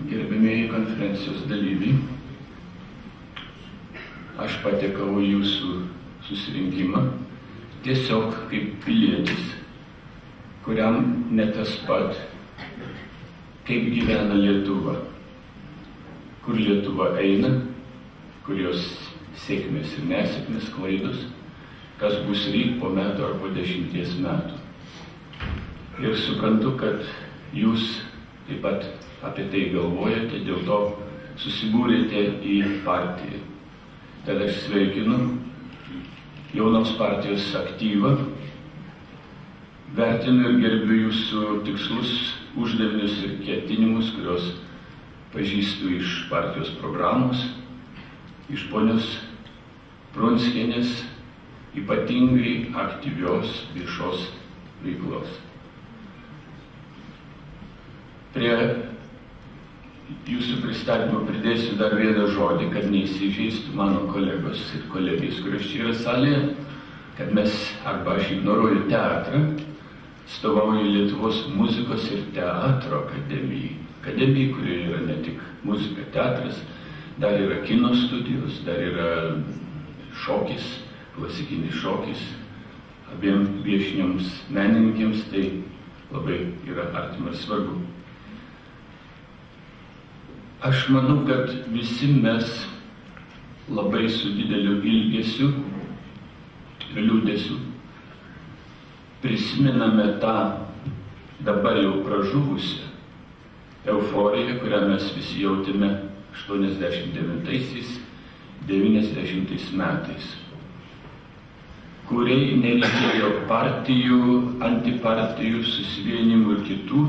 Gerbimieji konferencijos dalyviai, aš patekau į jūsų susirinkimą tiesiog kaip pilietis, kuriam ne tas pat, kaip gyvena Lietuva, kur Lietuva eina, kur jos sėkmės ir nesėkmės, klaidos, kas bus ryt po metų ar po 10 metų. Ir suprantu, kad jūs taip pat apie tai galvojate, dėl to susibūrėte į partiją. Tad aš sveikinu jaunos partijos aktyvą, vertinu ir gerbiu jūsų tikslus, uždavinius ir ketinimus, kurios pažįstu iš partijos programos, iš ponios Prunskienės ypatingai aktyvios viešos veiklos. Prie jūsų pristatymo pridėsiu dar vieną žodį, kad neįsižeistų mano kolegos ir kolegės, kurios čia yra salėje, kad mes, arba aš ignoruoju teatrą, stovauju Lietuvos muzikos ir teatro akademijai. Akademijai, kurioje yra ne tik muzika, teatras, dar yra kino studijos, dar yra šokis, klasikinis šokis. Abiem viešiniams menininkėms tai labai yra artima ir svarbu. Aš manau, kad visi mes labai su dideliu ilgesiu ir liūdesiu prisimename tą dabar jau pražuvusią euforiją, kurią mes visi jautėme 89–90 metais, kuriai nereikėjo partijų, antipartijų, susivienimų ir kitų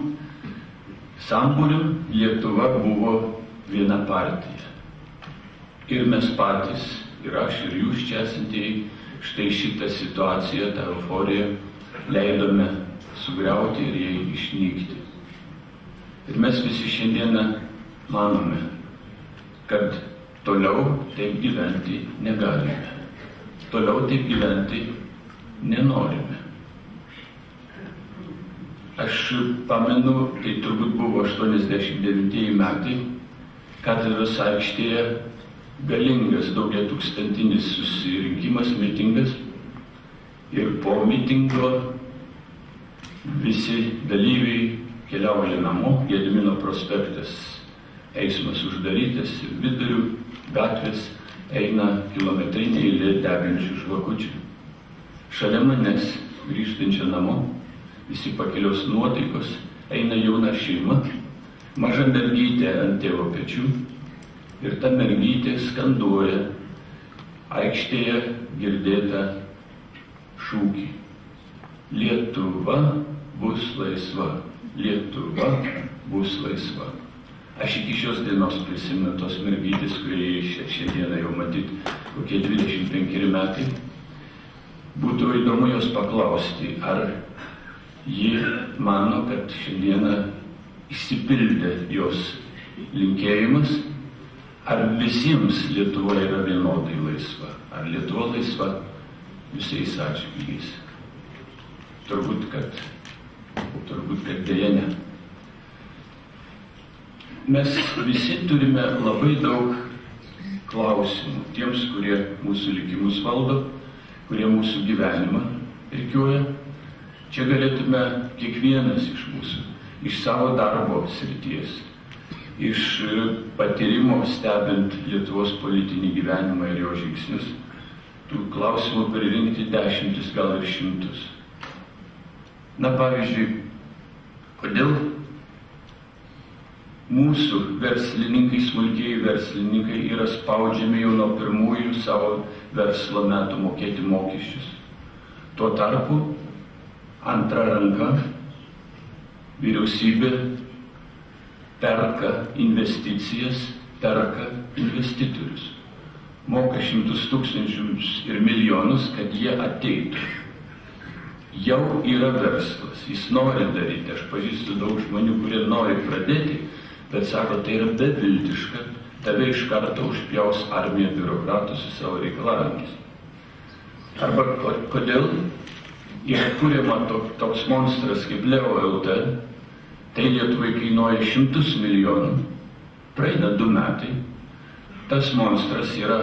sambūrių. Lietuva buvo viena partija. Ir mes patys, ir aš, ir jūs čia esantieji, štai šitą situaciją, tą euforiją leidome sugriauti ir jai išnykti. Ir mes visi šiandieną manome, kad toliau taip gyventi negalime. Toliau taip gyventi nenorime. Aš pamenu, tai turbūt buvo 89 metai, Katedros aikštėje galingas daugiatūkstantinis susirinkimas, mitingas, ir po mitingo visi dalyviai keliauja namo, Gedimino prospektas, eismas uždarytas ir vidurių gatvės eina kilometrinė eilė degančių žvakučių. Šalia manęs, grįžtančia namo, visi pakelios nuotaikos, eina jauna šeima, maža mergytė ant tėvo pečių, ir ta mergytė skanduoja aikštėje girdėtą šūkį: Lietuva bus laisva, Lietuva bus laisva. Aš iki šios dienos prisimenu tos mergytės, kurie šiandieną jau matyt kokie 25 metai. Būtų įdomu jos paklausti, ar ji mano, kad šiandieną išsipildė jos linkėjimas, ar visiems Lietuva yra vienodai laisva, ar Lietuva laisva visais atžvilgiais. Turbūt, kad dėja ne. Mes visi turime labai daug klausimų tiems, kurie mūsų likimus valdo, kurie mūsų gyvenimą rikiuoja. Čia galėtume kiekvienas iš mūsų, iš savo darbo srities, iš patyrimo stebint Lietuvos politinį gyvenimą ir jo žingsnius, tų klausimų pririnkti dešimtis, gal ir šimtus. Na, pavyzdžiui, kodėl mūsų verslininkai, smulkieji verslininkai yra spaudžiami jau nuo pirmųjų savo verslo metų mokėti mokesčius. Tuo tarpu antra ranka vyriausybė perka investicijas, perka investitorius. Moka šimtus tūkstančius ir milijonus, kad jie ateitų. Jau yra verslas, jis nori daryti. Aš pažįstu daug žmonių, kurie nori pradėti, bet sako, tai yra beviltiška, tave iš karto užpjaus armija biurokratų su savo reikalavimais. Arba kodėl yra kuriama toks monstras kaip Leo LT, tai Lietuvai kainuoja 100 milijonų, Praeina 2 metai, tas monstras yra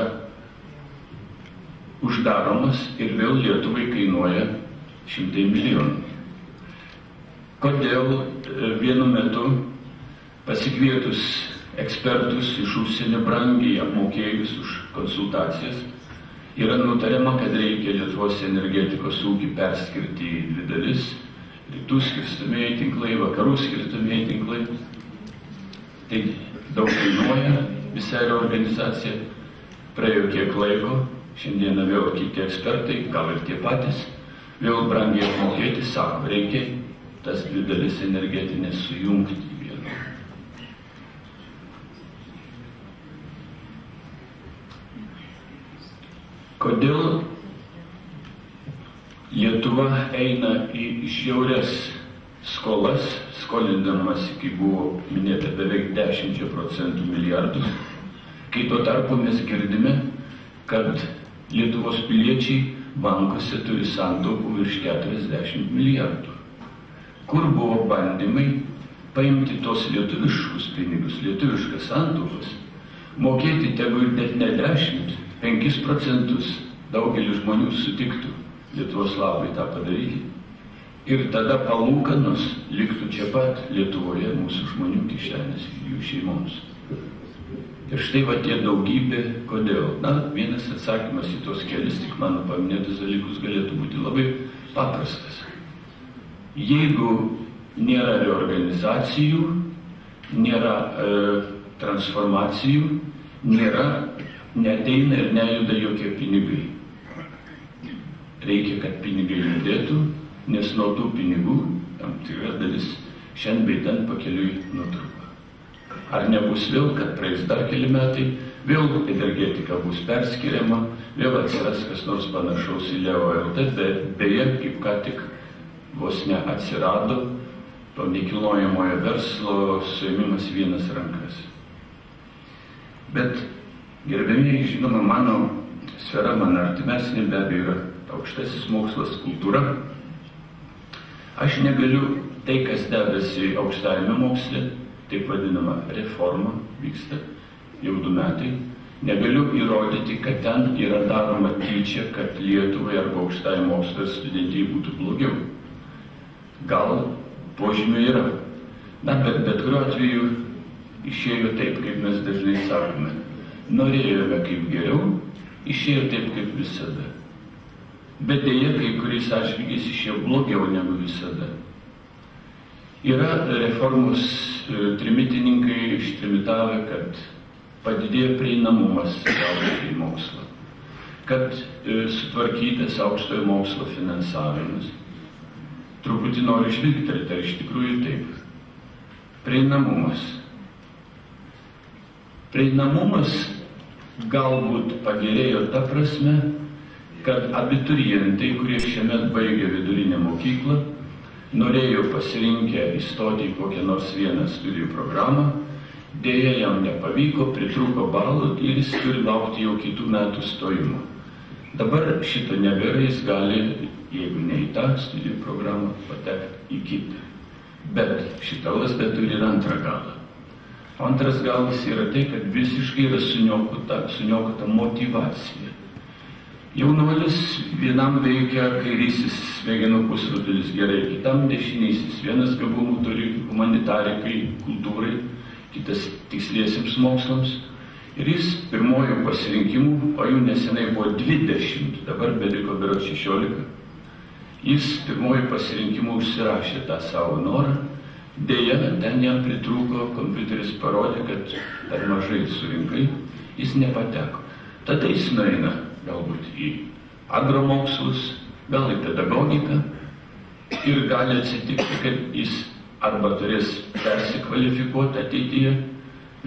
uždaromas ir vėl Lietuvai kainuoja 100 milijonų. Kodėl vienu metu pasikvietus ekspertus iš užsienio brangiai apmokėjus už konsultacijas yra nutariama, kad reikia Lietuvos energetikos ūkį perskirti į 2 dalis, rytų skirstamieji tinklai, vakarų skirstamieji tinklai. Tai daug kainuoja visą reorganizaciją. Praėjo kiek laiko, šiandieną vėl kiti ekspertai, gal ir tie patys, vėl brangiai apmokėti, sako, reikia tas 2 dalis energetinės sujungti į vieną. Kodėl Lietuva eina į žiaurias skolas, skolindamas, kai buvo minėta, beveik 10% milijardus, kai tuo tarpu mes girdime, kad Lietuvos piliečiai bankuose turi santaupų virš 40 milijardų. Kur buvo bandymai paimti tos lietuviškus pinigus, lietuviškas santaupas, mokėti tegu ir net ne 10, 5% daugelis žmonių sutiktų Lietuvos labui tą padaryti. Ir tada palūkanos liktų čia pat Lietuvoje mūsų žmonių kišenės ir jų šeimoms. Ir štai va tie daugybė, kodėl. Na, vienas atsakymas į tos kelis, tik mano paminėtus dalykus, galėtų būti labai paprastas. Jeigu nėra reorganizacijų, nėra transformacijų, neateina ir nejuda jokie pinigai. Reikia, kad pinigai judėtų, nes nuo tų pinigų tam tikra dalis šiandien bei ten pakeliui nutrūko. Ar nebus vėl, kad praeis dar keli metai, vėl energetika bus perskiriama, vėl atsiras kas nors panašaus į Leo LT, beje, kaip ką tik vos neatsirado to nekilnojamojo verslo suėmimas vienas rankas. Bet, gerbėmiai, žinoma, mano sfera, man artimesnė be abejo yra aukštasis mokslas, kultūra. Aš negaliu tai, kas dedasi aukštajame moksle, taip vadinama reforma vyksta jau 2 metai, negaliu įrodyti, kad ten yra daroma tyčia, kad Lietuvai arba aukštajame moksle studentijai būtų blogiau. Gal požymių yra. Na, bet kuriuo atveju išėjo taip, kaip mes dažnai sakome. Norėjome kaip geriau, išėjo taip, kaip visada. Bet dėja, kai kuriais atžvilgiais išėjo blogiau negu visada. Yra reformos trimitininkai ištrimitavę, kad padidėjo prieinamumas į mokslą, kad sutvarkytas aukštojo mokslo finansavimas. Truputį noriu žvilgtelti, ar iš tikrųjų taip. Prieinamumas. Prieinamumas galbūt pagerėjo ta prasme, kad abiturientai, kurie šiemet baigė vidurinę mokyklą, norėjo pasirinkę įstoti į kokią nors vieną studijų programą, dėja jam nepavyko, pritrūko balų ir jis turi laukti jau kitų metų stojimo. Dabar šito nebėra, jis gali, jeigu ne į tą studijų programą, patekti į kitą. Bet šita lasda turi ir antrą galą. Antras galas yra tai, kad visiškai yra suniokota motyvacija. Jaunuolis vienam veikia kairysis smegenų pusrutulis gerai, kitam dešinysis. Vienas gabumų turi humanitarikai, kultūrai, kitas tiksliesiems mokslams. Ir jis pirmojų pasirinkimų, o jų nesenai buvo 20, dabar beliko berods 16. Jis pirmojų pasirinkimų užsirašė tą savo norą. Deja, ten jam pritrūko, kompiuteris parodė, kad per mažai surinkai, jis nepateko. Tada jis nueina galbūt į agromokslus, gal į pedagogiką ir gali atsitikti, kad jis arba turės persikvalifikuoti ateityje,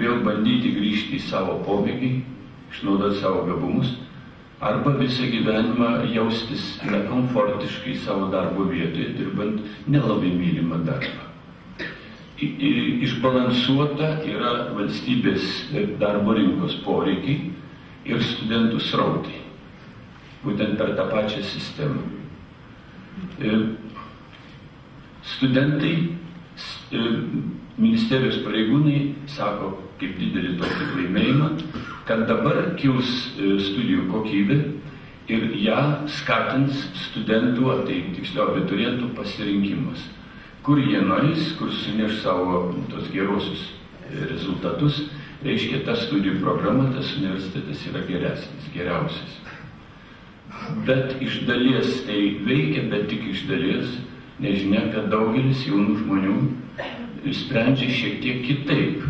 vėl bandyti grįžti į savo pomėgį, išnaudoti savo gabumus, arba visą gyvenimą jaustis nekomfortiškai savo darbo vietoje, dirbant nelabai mylimą darbą. Išbalansuota yra valstybės darbo rinkos poreikiai ir studentų srautai, būtent per tą pačią sistemą. Studentai ministerijos pareigūnai sako, kaip didelį tokį laimėjimą, kad dabar kils studijų kokybė ir ją skatins studentų, tai tiksliau abiturientų pasirinkimas. Kur jie nueis, kur suneš savo tos gerosius rezultatus, reiškia, ta studijų programa, tas universitetas yra geresnis, geriausias. Bet iš dalies tai veikia, bet tik iš dalies, nežinia, kad daugelis jaunų žmonių sprendžia šiek tiek kitaip.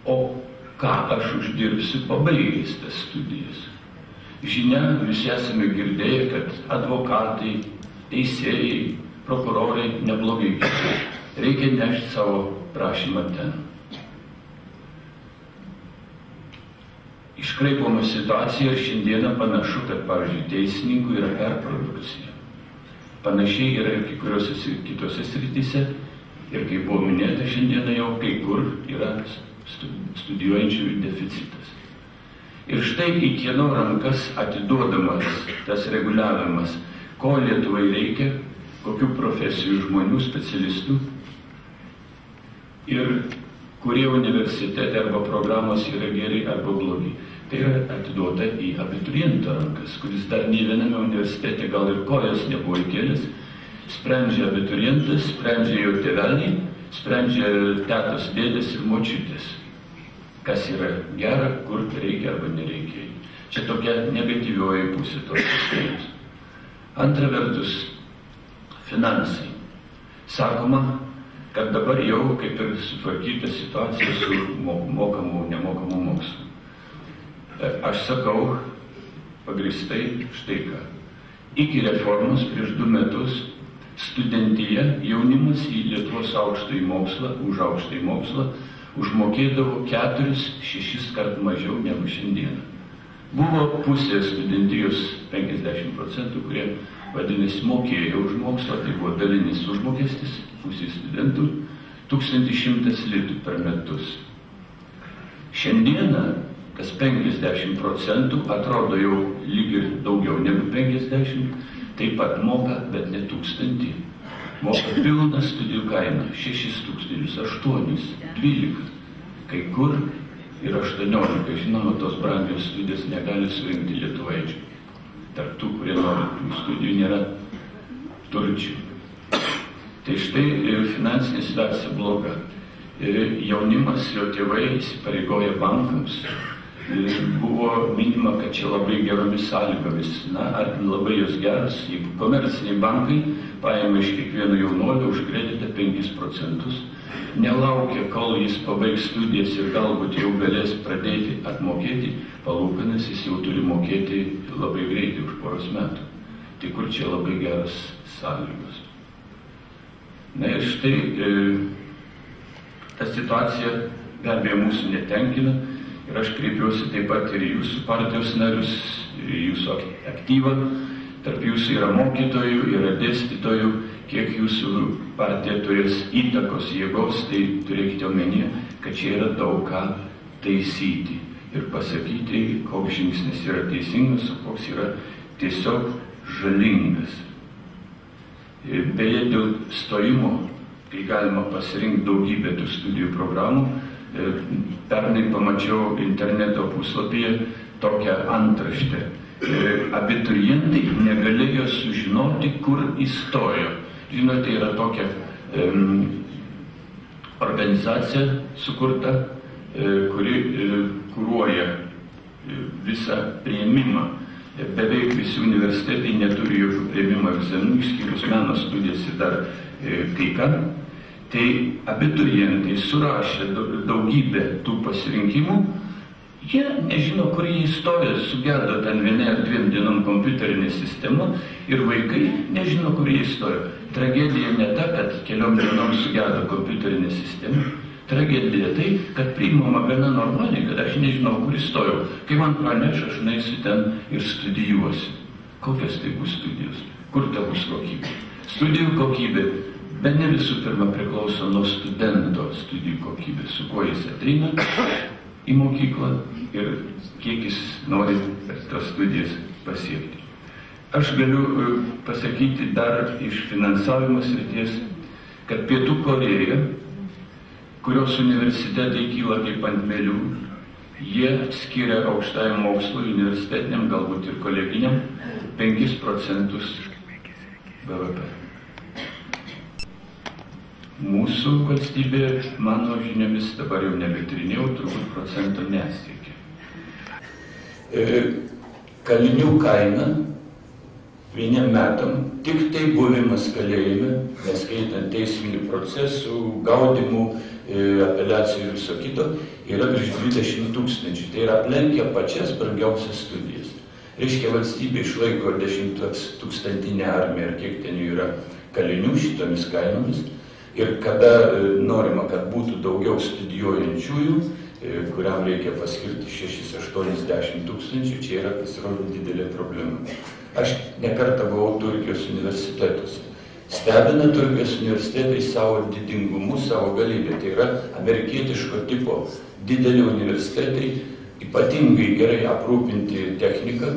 O ką aš uždirbsiu pabaigęs tas studijas? Žinia, visi esame girdėję, kad advokatai, teisėjai, prokurorai neblogai gyvena. Reikia nešti savo prašymą ten. Iškraipoma situacija ir šiandieną panašu, kad, pavyzdžiui, teisininkų yra perprodukcija. Panašiai yra ir kai kuriuose kitose srityse ir, kaip buvo minėta, šiandieną jau kai kur yra studijuojančių deficitas. Ir štai į kieno rankas atiduodamas tas reguliavimas, ko Lietuvai reikia, kokių profesijų žmonių, specialistų ir kurie universitete arba programos yra geri arba blogi. Tai yra atiduota į abituriento rankas, kuris dar nei viename universitete gal ir kojas nebuvo įkėlęs. Sprendžia abiturientas, sprendžia jo tėveliai, sprendžia tetos, dėdės ir močiutės. Kas yra gera, kur reikia arba nereikia. Čia tokia negatyvioji pusė tos sistemos. Antra vertus, finansai. Sakoma, kad dabar jau kaip ir sutvarkyta situacija su mokamu, nemokamu mokslu. Aš sakau pagrįstai štai ką. Iki reformos prieš 2 metus studentija, jaunimas į Lietuvos aukštąjį mokslą, už aukštąjį mokslą, užmokėdavo 4-6 kart mažiau negu šiandieną. Buvo pusė studentijos 50%, kurie vadinasi mokėjo už mokslą, tai buvo dalinis užmokestis, pusė studentų, 1100 litų per metus. Šiandieną tas 50% atrodo jau lyg ir daugiau negu 50, taip pat moka, bet ne 1000. Moka pilną studijų kainą, 6000, 8, 12, kai kur ir 18. Žinoma, tos brangios studijas negali surinkti lietuvaičių. Tarp tų, kurie nori tų studijų, nėra turčių. Tai štai finansinė situacija bloga. Jaunimas, jo tėvai įsipareigoja bankams. Buvo minima, kad čia labai geromis sąlygomis. Na, ar labai jos geras, jeigu komerciniai bankai paėmė iš kiekvieno jaunuolio už kreditą 5%, nelaukia, kol jis pabaigs studijas ir galbūt jau galės pradėti atmokėti palūkanas, jis jau turi mokėti labai greitai už poros metų. Tai kur čia labai geras sąlygos. Na ir štai ta situacija be abejo mūsų netenkina. Ir aš kreipiuosi taip pat ir jūsų partijos narius, ir jūsų aktyvą. Tarp jūsų yra mokytojų, yra dėstytojų. Kiek jūsų partija turės įtakos jėgos, tai turėkite omenyje, kad čia yra daug ką taisyti. Ir pasakyti, koks žingsnis yra teisingas, o koks yra tiesiog žalingas. Beje, dėl stojimo, kai galima pasirinkti daugybę tų studijų programų, pernai pamačiau interneto puslapyje tokią antraštę. Abiturientai negalėjo sužinoti, kur įstojo. Žinote, yra tokia organizacija sukurta, kuri kuruoja visą priėmimą. Beveik visi universitetai neturi jokių priėmimo egzaminų, išskyrus meno studijas ir dar kai ką. Tai abiturientai surašė daugybę tų pasirinkimų, jie nežino, kur jie įstoja, sugedo ten 1 ar 2 dienom kompiuterinė sistema ir vaikai nežino, kur jie įstoja. Tragedija ne ta, kad keliom dienom sugedo kompiuterinė sistema, tragedija tai, kad priimama gana normaliai, kad aš nežinau, kur įstojau. Kai man praneš, aš naisiu ten ir studijuosiu. Kokios tai bus studijos? Kur ta bus kokybė? Studijų kokybė. Bet ne visų pirma priklauso nuo studento studijų kokybės, su kuo jis ateina į mokyklą ir kiek jis nori tas studijas pasiekti. Aš galiu pasakyti dar iš finansavimo srities, kad Pietų Korėja kurios universitetai kyla kaip ant melių, jie skiria aukštajam mokslui, universitetiniam, galbūt ir koleginiam, 5% BVP. Mūsų valstybė, mano žiniomis, dabar jau nebetrinėjau, turbūt procento nesiekia. Kalinių kaina vieniem metam, tik tai buvimas kalėjime, neskaitant teisminių procesų, gaudimų, apeliacijų ir viso kito, yra virš 20 000. Tai yra aplenkia pačias brangiausias studijas. Reiškia, valstybė išlaiko 10 000 armiją, ar kiek ten jų yra kalinių šitomis kainomis. Ir kada norima, kad būtų daugiau studijuojančiųjų, kuriam reikia paskirti 6-80 tūkstančių, čia yra pasirodo didelė problema. Aš nekartą buvau Turkijos universitetuose. Stebina Turkijos universitetai savo didingumu, savo galybę. Tai yra amerikietiško tipo dideli universitetai, ypatingai gerai aprūpinti techniką,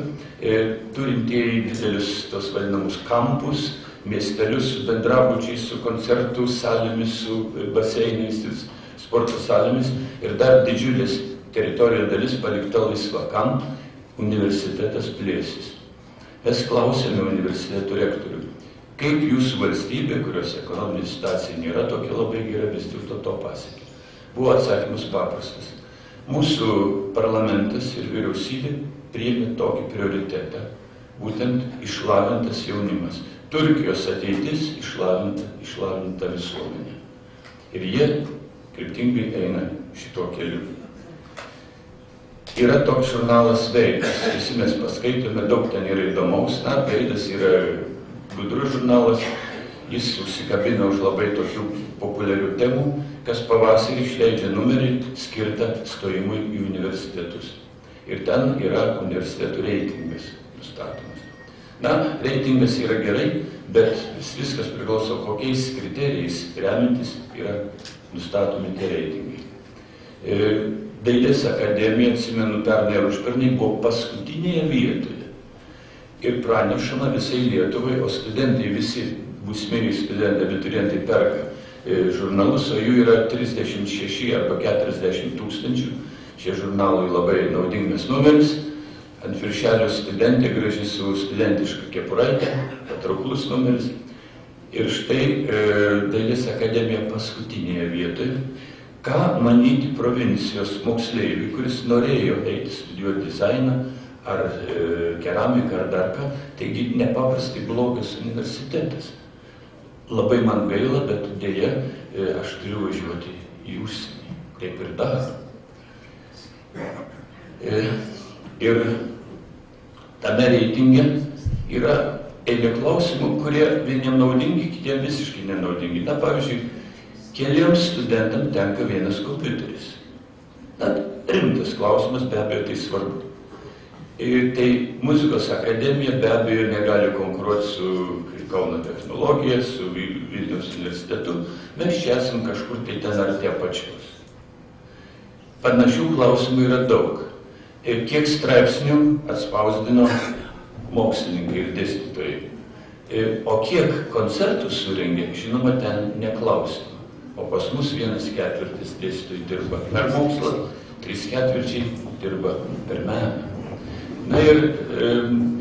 turintieji didelius tos vadinamus kampus, miestelius su bendrabučiais, su koncertų salėmis, su baseinais ir sporto salėmis ir dar didžiulės teritorijos dalis palikta laisva. Kam universitetas plėsis? Mes klausėme universiteto rektorių, kaip jūsų valstybė, kurios ekonominė situacija nėra tokia labai gera, vis dėlto to pasiekė. Buvo atsakymas paprastas. Mūsų parlamentas ir vyriausybė priėmė tokį prioritetą, būtent išlavintas jaunimas. Turkijos ateitis išlavinta visuomenė. Ir jie kryptingai eina šituo keliu. Yra toks žurnalas Veidas. Visi mes paskaitome, daug ten yra įdomaus. Na, Veidas yra gudrus žurnalas. Jis užsikabina už labai tokių populiarių temų, kas pavasarį išleidžia numerį skirtą stojimui į universitetus. Ir ten yra universitetų reitingas nustatomas. Na, reitingas yra gerai, bet viskas priklauso, kokiais kriterijais remintis yra nustatomi tie reitingai. Dailės akademija, atsimenu, pernai ar užpernai, buvo paskutinėje vietoje. Ir pranešama visai Lietuvai, o studentai, visi būsimieji studentai, abiturientai perka žurnalus, o jų yra 36 arba 40 tūkstančių. Šie žurnalai labai naudingas numeris. Ant viršelio studentė graži su studentiška kepuraitė, patrauklus numeris. Ir štai Dailės akademija paskutinėje vietoje. Ką manyti provincijos moksleiviui, kuris norėjo eiti studijuoti dizainą ar keramiką ar dar ką, taigi nepaprastai blogas universitetas. Labai man gaila, bet dėja aš turiu važiuoti į užsienį, kaip ir dar. Ir tame reitinge yra eilė klausimų, kurie vieniem naudingi, kitiem visiškai nenaudingi. Na, pavyzdžiui, keliems studentams tenka vienas kompiuteris. Na, rimtas klausimas, be abejo, tai svarbu. Tai muzikos akademija be abejo negali konkuruoti su Kauno technologija, su Vilniaus universitetu. Mes čia esam kažkur tai ten arti apačios. Panašių klausimų yra daug. Kiek straipsnių atspausdino mokslininkai ir dėstytojai. O kiek koncertų surengė, žinoma, ten neklausima. O pas mus 1/4 dėstytojai dirba per mokslą, 3/4 dirba per meną. Na ir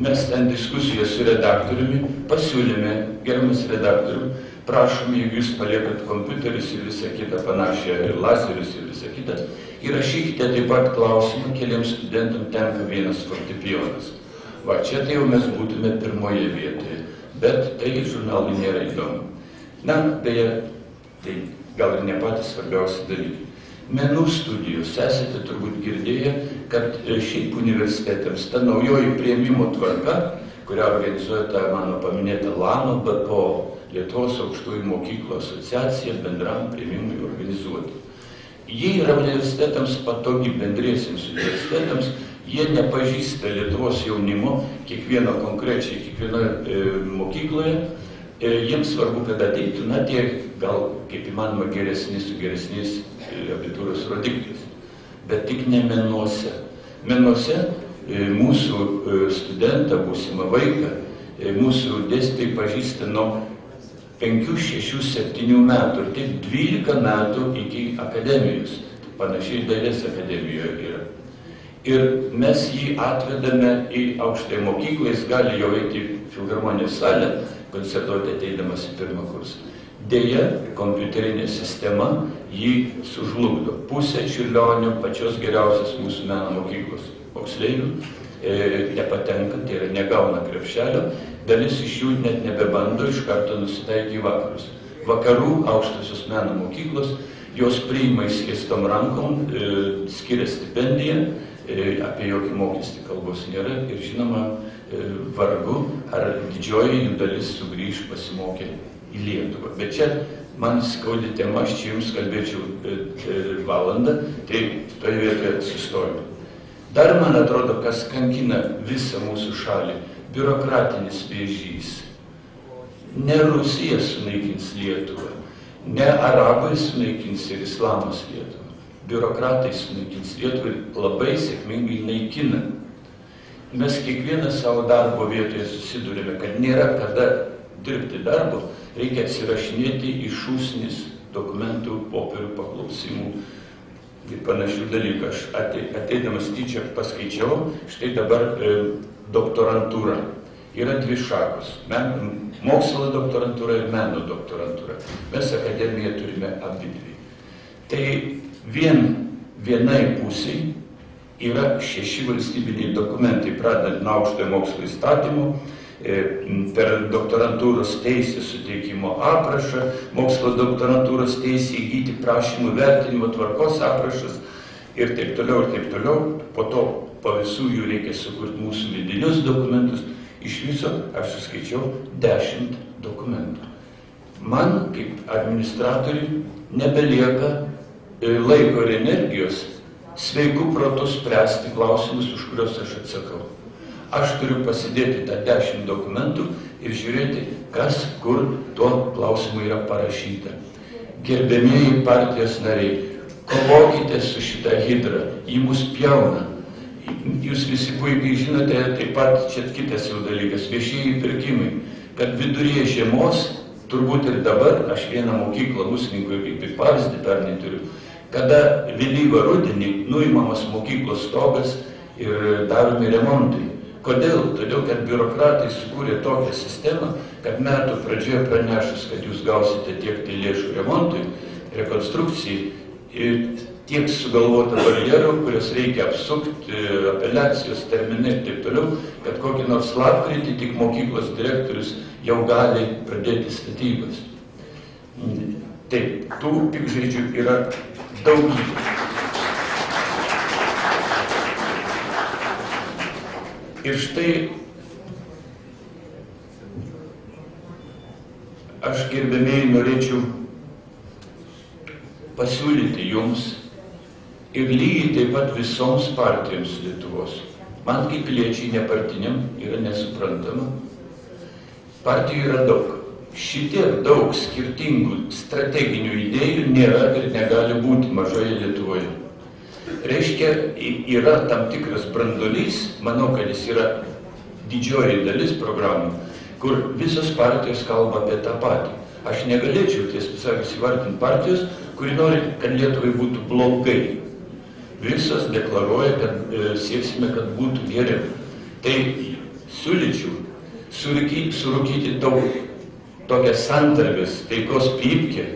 mes ten diskusiją su redaktoriumi pasiūlėme, gerbiamas redaktorium, prašom, jeigu jūs paliekat kompiuterius ir visą kitą panašią, ir lazerius ir visą kitą, įrašykite taip pat klausimą, keliems studentams tenka vienas fortepijonas. Va, čia tai jau mes būtume pirmoje vietoje, bet tai žurnalui nėra įdomu. Na, beje, tai gal ir ne patys svarbiausi dalykai. Menų studijos, esate turbūt girdėję, kad šiaip universitetams ta naujoji priėmimo tvarka, kurią organizuoja ta mano paminėta LANO, BPO, Lietuvos aukštųjų mokyklų asociacija, bendram priėmimui organizuoti. Jie yra universitetams patogi, bendriesiems universitetams, jie nepažįsta Lietuvos jaunimo, kiekvieno konkrečiai, kiekvienoje mokykloje. Jiems svarbu, kad ateitų, na, tie gal kaip įmanoma geresni su geresniais abitūros rodikliais. Bet tik ne menuose. Menuose mūsų studentą, būsimą vaiką, mūsų dėstytojai pažįsta nuo 5, 6, 7 metų ir taip 12 metų iki akademijos. Panašiai dailės akademijoje yra. Ir mes jį atvedame į aukštąją mokyklą, jis gali jau eiti į filharmonijos salę, koncertuoti ateidamas į 1. kursą. Deja, kompiuterinė sistema jį sužlugdo. Pusė Čiurlionio, pačios geriausios mūsų meno mokyklos moksleivių nepatenka, tai yra negauna krepšelio, dalis iš jų net nebebando, iš karto nusitaikė į vakarus. Vakarų aukštosios meno mokyklos, jos priima įskiestom rankom, skiria stipendiją, apie jokį mokestį kalbos nėra ir žinoma vargu, ar didžioji jų dalis sugrįž pasimokę į Lietuvą. Bet čia man skaudi tema, aš čia jums kalbėčiau valandą, tai toje vietoje sustojau. Dar man atrodo, kas kankina visą mūsų šalį, biurokratinis vėžys. Ne Rusija sunaikins Lietuvą, ne arabai sunaikins ir islamas Lietuvą. Biurokratai sunaikins Lietuvą ir labai sėkmingai naikina. Mes kiekvieną savo darbo vietoje susidurime, kad nėra kada dirbti darbo, reikia atsirašinėti į šūsnis dokumentų, popierių, paklausimų ir panašių dalykų. Aš ateidamas tyčia paskaičiau, štai dabar doktorantūra. Yra 2 šakos. Mokslo doktorantūra ir meno doktorantūra. Mes akademiją turime abidvi. Tai vienai pusiai yra 6 valstybiniai dokumentai, pradedant nuo aukštojo mokslo įstatymų, per doktorantūros teisės suteikimo aprašą, mokslo doktorantūros teisė įgyti prašymų vertinimo tvarkos aprašas ir taip toliau. Po to po visų jų reikia sukurti mūsų vidinius dokumentus. Iš viso aš suskaičiau 10 dokumentų. Man, kaip administratoriui, nebelieka laiko ir energijos sveikų protų spręsti klausimus, už kuriuos aš atsakau. Aš turiu pasidėti tą 10 dokumentų ir žiūrėti, kas, kur tuo klausimu yra parašyta. Gerbiamieji partijos nariai, kovokite su šitą hidrą, jį mus pjauna. Jūs visi puikiai žinote, taip pat čia kitas jau dalykas, viešieji pirkimai, kad viduryje žiemos, turbūt ir dabar, aš vieną mokyklą Musninkui kaip ir pavyzdį pernai turiu, kada vėlyvą rudenį nuimamas mokyklos stogas ir daromi remontai. Kodėl? Todėl, kad biurokratai sukūrė tokią sistemą, kad metų pradžioje pranešus, kad jūs gausite tiek tai lėšų remontui, rekonstrukcijai, ir tiek sugalvota barjerų, kurios reikia apsukti, apeliacijos terminai ir taip toliau, kad kokį nors lapkritį tik mokyklos direktorius jau gali pradėti statybas. Taip, tų piktžaizdžių yra daugybė. Ir štai aš, gerbiamieji, norėčiau pasiūlyti jums ir lygiai taip pat visoms partijoms Lietuvos. Man kaip piliečiai nepartiniam yra nesuprantama. Partijų yra daug. Šitiek daug skirtingų strateginių idėjų nėra ir negali būti mažoje Lietuvoje. Reiškia, yra tam tikras branduolys, manau, kad jis yra didžioji dalis programų, kur visos partijos kalba apie tą patį. Aš negalėčiau, tiesą sakant, įvardinti partijos, kuri nori, kad Lietuvai būtų blogai. Visos deklaruoja, kad sieksime, kad būtų geriau. Tai siūlyčiau surūkyti tokią santarvės, taikos pypkę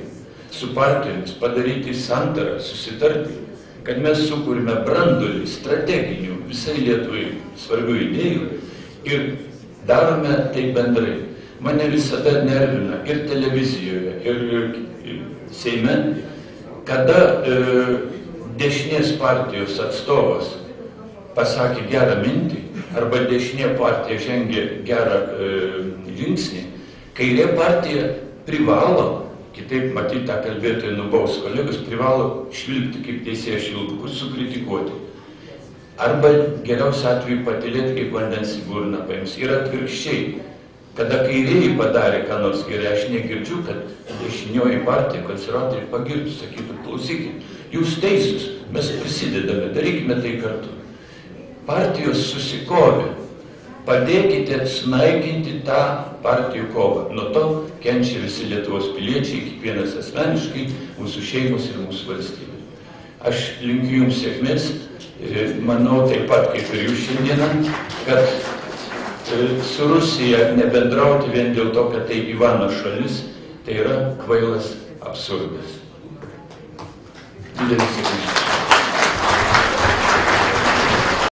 su partijomis, padaryti santarą, susitarti, kad mes sukūrime branduolį strateginių visai Lietuvai svarbių idėjų ir darome tai bendrai. Mane visada nervina ir televizijoje, ir Seime, kada dešinės partijos atstovas pasakė gerą mintį, arba dešinė partija žengė gerą žingsnį, kairė partija privalo, kitaip matyti tą kalbėtoją nubaus kolegos, privalo švilpti kaip teisėjas švilpukus, sukritikuoti. Arba geriausiu atveju patylėti kaip vandens į burną paims. Ir atvirkščiai, kada kairieji padarė ką nors gerai, aš negirdžiu, kad dešinioji partija, konservatoriai pagirtų, sakytų, klausykit, jūs teisus, mes prisidedame, darykime tai kartu. Partijos susikovė, padėkite sunaikinti tą partijų kovą. Nuo to kenčia visi Lietuvos piliečiai, kiekvienas asmeniškai, mūsų šeimos ir mūsų valstybė. Aš linkiu jums sėkmės ir manau taip pat kaip ir jūs šiandieną, kad su Rusija nebendrauti vien dėl to, kad tai Ivano šalis, tai yra kvailas absurdas. Didelis sėkmės.